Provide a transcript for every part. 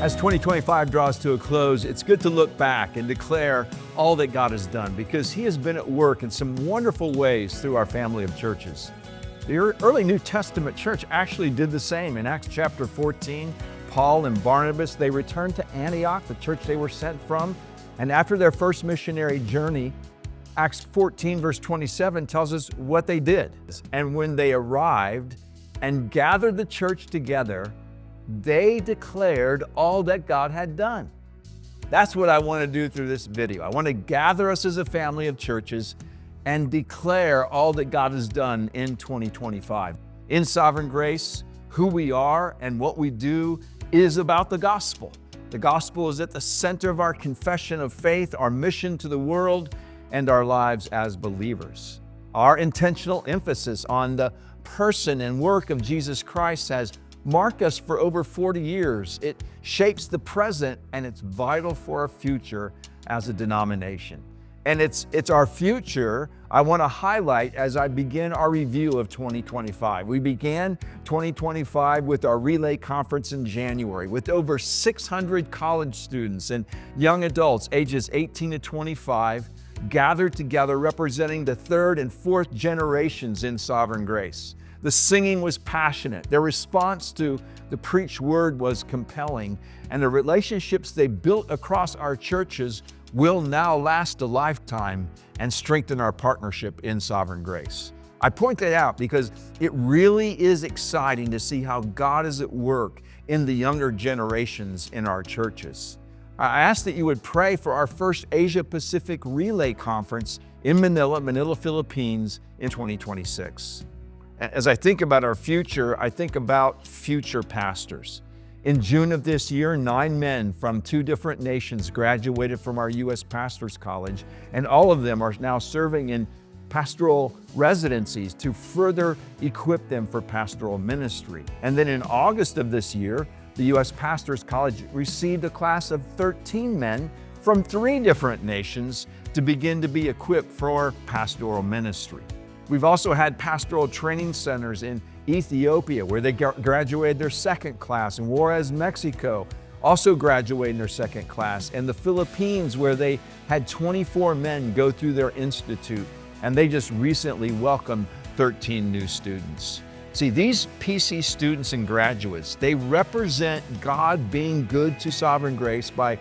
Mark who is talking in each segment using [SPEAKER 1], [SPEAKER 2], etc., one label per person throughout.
[SPEAKER 1] As 2025 draws to a close, it's good to look back and declare all that God has done because He has been at work in some wonderful ways through our family of churches. The early New Testament church actually did the same. In Acts chapter 14, Paul and Barnabas, they returned to Antioch, the church they were sent from, and after their first missionary journey, Acts 14 verse 27 tells us what they did. And when they arrived and gathered the church together, they declared all that God had done. That's what I want to do through this video. I want to gather us as a family of churches and declare all that God has done in 2025. In Sovereign Grace, who we are and what we do is about the gospel. The gospel is at the center of our confession of faith, our mission to the world, and our lives as believers. Our intentional emphasis on the person and work of Jesus Christ has marked us for over 40 years. It shapes the present and it's vital for our future as a denomination. And it's our future I want to highlight as I begin our review of 2025. We began 2025 with our Relay Conference in January with over 600 college students and young adults ages 18 to 25 gathered together representing the third and fourth generations in Sovereign Grace. The singing was passionate. Their response to the preached word was compelling, and the relationships they built across our churches will now last a lifetime and strengthen our partnership in Sovereign Grace. I point that out because it really is exciting to see how God is at work in the younger generations in our churches. I ask that you would pray for our first Asia Pacific Relay Conference in Manila, Philippines in 2026. As I think about our future, I think about future pastors. In June of this year, 9 men from 2 different nations graduated from our U.S. Pastors College, and all of them are now serving in pastoral residencies to further equip them for pastoral ministry. And then in August of this year, the U.S. Pastors College received a class of 13 men from 3 different nations to begin to be equipped for pastoral ministry. We've also had pastoral training centers in Ethiopia, where they graduated their 2nd class, and Juarez, Mexico, also graduating their 2nd class, and the Philippines, where they had 24 men go through their institute, and they just recently welcomed 13 new students. See, these PC students and graduates, they represent God being good to Sovereign Grace by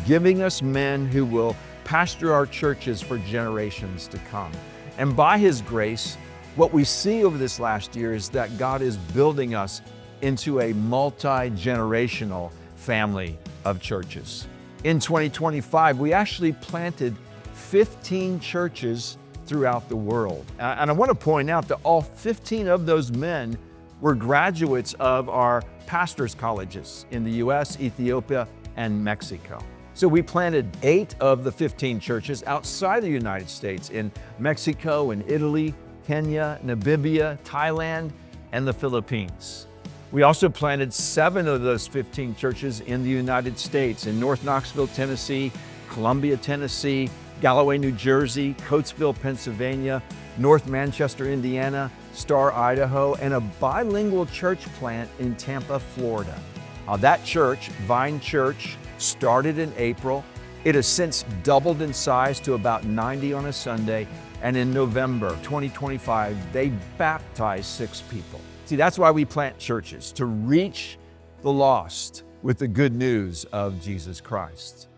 [SPEAKER 1] giving us men who will pastor our churches for generations to come. And by His grace, what we see over this last year is that God is building us into a multi-generational family of churches. In 2025, we actually planted 15 churches throughout the world. And I want to point out that all 15 of those men were graduates of our pastors' colleges in the U.S., Ethiopia, and Mexico. So we planted 8 of the 15 churches outside the United States in Mexico and Italy, Kenya, Namibia, Thailand, and the Philippines. We also planted 7 of those 15 churches in the United States in North Knoxville, Tennessee, Columbia, Tennessee, Galloway, New Jersey, Coatesville, Pennsylvania, North Manchester, Indiana, Star, Idaho, and a bilingual church plant in Tampa, Florida. That church, Vine Church, started in April. It has since doubled in size to about 90 on a Sunday, and in November 2025, they baptized 6 people. See, that's why we plant churches, to reach the lost with the good news of Jesus Christ.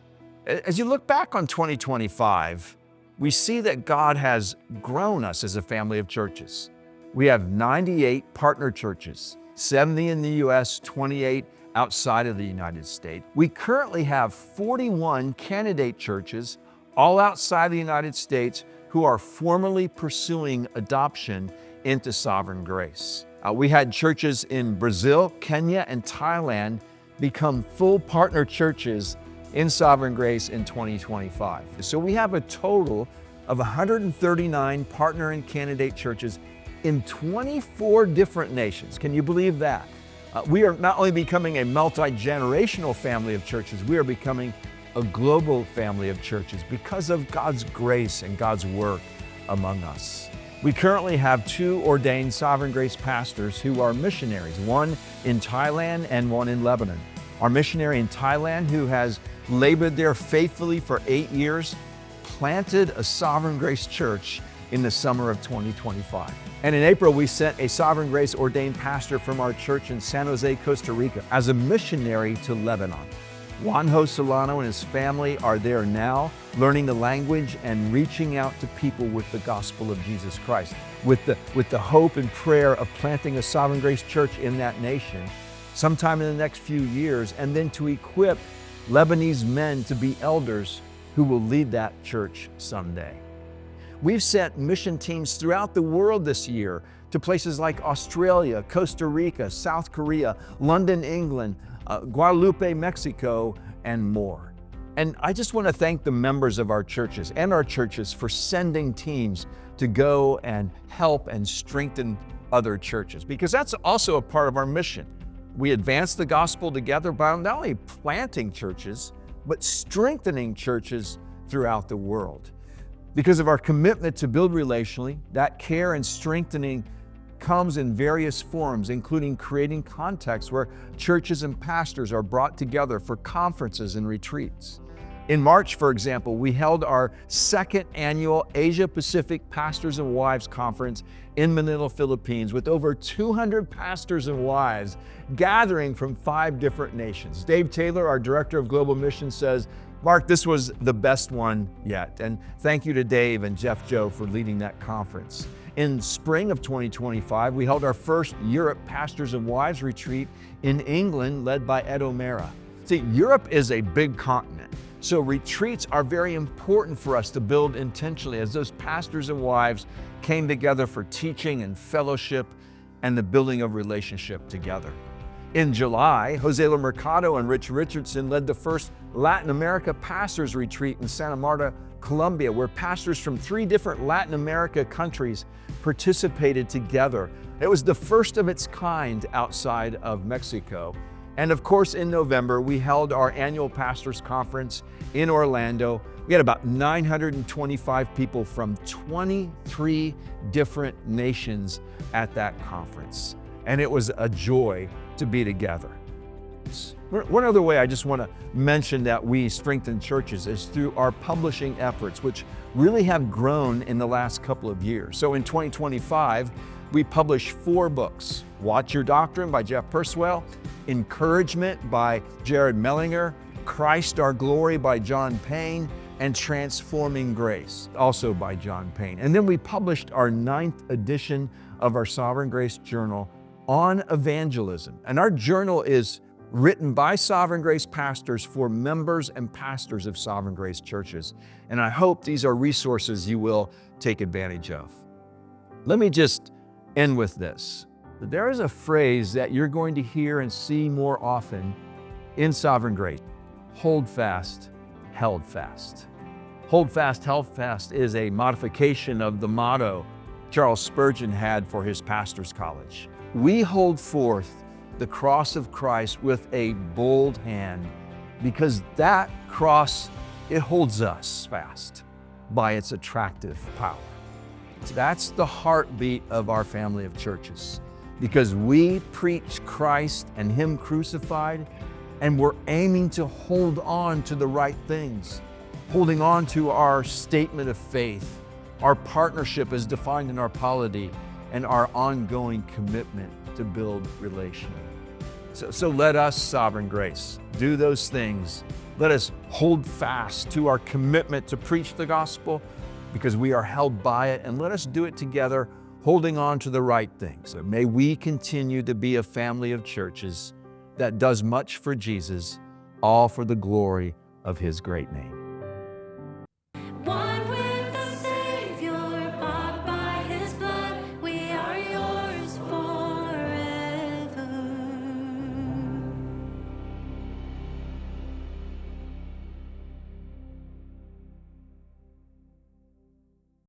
[SPEAKER 1] As you look back on 2025, we see that God has grown us as a family of churches. We have 98 partner churches, 70 in the U.S., 28 outside of the United States. We currently have 41 candidate churches, all outside the United States, who are formally pursuing adoption into Sovereign Grace. We had churches in Brazil, Kenya, and Thailand become full partner churches in Sovereign Grace in 2025. So we have a total of 139 partner and candidate churches in 24 different nations. Can you believe that? We are not only becoming a multi-generational family of churches, we are becoming a global family of churches because of God's grace and God's work among us. We currently have 2 ordained Sovereign Grace pastors who are missionaries, one in Thailand and one in Lebanon. Our missionary in Thailand, who has labored there faithfully for 8 years, planted a Sovereign Grace church in the summer of 2025. And in April, we sent a Sovereign Grace ordained pastor from our church in San Jose, Costa Rica, as a missionary to Lebanon. Juanjo Solano and his family are there now, learning the language and reaching out to people with the gospel of Jesus Christ, with the hope and prayer of planting a Sovereign Grace church in that nation sometime in the next few years, and then to equip Lebanese men to be elders who will lead that church someday. We've sent mission teams throughout the world this year to places like Australia, Costa Rica, South Korea, London, England, Guadalupe, Mexico, and more. And I just want to thank the members of our churches and our churches for sending teams to go and help and strengthen other churches, because that's also a part of our mission. We advance the gospel together by not only planting churches, but strengthening churches throughout the world. Because of our commitment to build relationally, that care and strengthening comes in various forms, including creating contexts where churches and pastors are brought together for conferences and retreats. In March, for example, we held our second annual Asia Pacific Pastors and Wives Conference in Manila, Philippines, with over 200 pastors and wives gathering from 5 different nations. Dave Taylor, our Director of Global Missions, says, "Mark, this was the best one yet." And thank you to Dave and Jeff Joe for leading that conference. In spring of 2025, we held our first Europe Pastors and Wives retreat in England, led by Ed O'Mara. See, Europe is a big continent, so retreats are very important for us to build intentionally as those pastors and wives came together for teaching and fellowship and the building of relationship together. In July, Jose La Mercado and Rich Richardson led the first Latin America Pastors Retreat in Santa Marta, Colombia, where pastors from 3 different Latin America countries participated together. It was the first of its kind outside of Mexico. And of course, in November, we held our annual Pastors Conference in Orlando. We had about 925 people from 23 different nations at that conference. And it was a joy to be together. One other way I just want to mention that we strengthen churches is through our publishing efforts, which really have grown in the last couple of years. So in 2025, we published 4 books: Watch Your Doctrine by Jeff Purswell, Encouragement by Jared Mellinger, Christ Our Glory by John Payne, and Transforming Grace, also by John Payne. And then we published our 9th edition of our Sovereign Grace Journal on evangelism. And our journal is written by Sovereign Grace pastors for members and pastors of Sovereign Grace churches. And I hope these are resources you will take advantage of. Let me just end with this. There is a phrase that you're going to hear and see more often in Sovereign Grace: hold fast, held fast. Hold fast, held fast is a modification of the motto Charles Spurgeon had for his pastor's college. We hold forth the cross of Christ with a bold hand, because that cross, it holds us fast by its attractive power. That's the heartbeat of our family of churches, because we preach Christ and Him crucified, and we're aiming to hold on to the right things, holding on to our statement of faith, our partnership as defined in our polity, and our ongoing commitment to build relationally. So let us, Sovereign Grace, do those things. Let us hold fast to our commitment to preach the gospel, because we are held by it, and let us do it together, holding on to the right things. So may we continue to be a family of churches that does much for Jesus, all for the glory of His great name.